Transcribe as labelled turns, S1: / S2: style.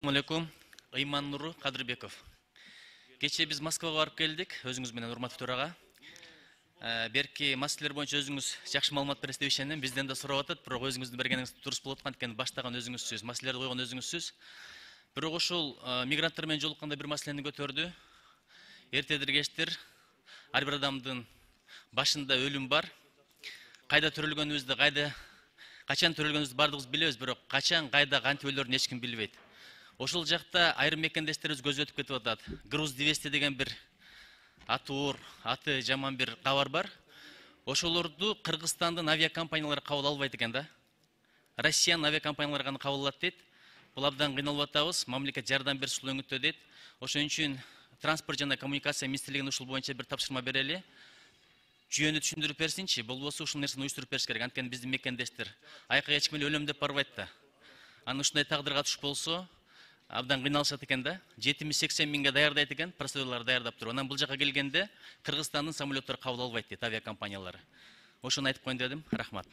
S1: Алейкум, Ыйман Нуру Кадырбеков. Кече биз Москвага барып келдик, өзүңүз менен урматтуу төрага. Берки маселелер боюнча өзүңүз жакшы маалымат бересиз деп ишенем. Бизден да сурап атат, бирок өзүңүздүн бергениңиз туруп болуп аткан экен, баштаган өзүңүзсүз, маселелерди койгон өзүңүзсүз. Бирок ушул мигранттар менен жолукканда бир маселени көтөрдү. Эртедир кечтир ар бир адамдын башында өлүм бар. Кайда төрөлгөнүбүздү, качан төрөлгөнүбүздү бардыгыбыз билебиз, бирок качан, кайда, кантип өлөрүн эч ким билбейт. Ошол жакта айрым мекендештерибиз көзү өтүп кетип атат. Груз 200 деген бир аты жаман бир кабар бар. Ошолорду Кыргызстандын авиакомпаниялары кабыл албайт экен да. Россиянын авиакомпаниялары гана кабыл алат дейт. Бул абдан кыйналып атабыз. Мамлекет жардам берсе ушул өңүттө дейт. Ошон үчүн транспорт жана коммуникация министрлигине ушул боюнча бир тапшырма берели. Жүйөнү түшүндүрүп берсинчи. Болбосо ушул нерсени уюштуруп бериш керек. Анткени биздин мекендештер айкка эч ким эле өлөм деп барбайт да. Анан ушундай тагдырга туш болсо абдан кыйналышат экен да. 70-80 миңге даярдайт экен, процедуралар даярдап туруп. Анан бул жака келгенде Кыргызстандын самолеттори кабыл албайт дейт авиакомпаниялары. Ошону айтып коеюн дедим. Рахмат.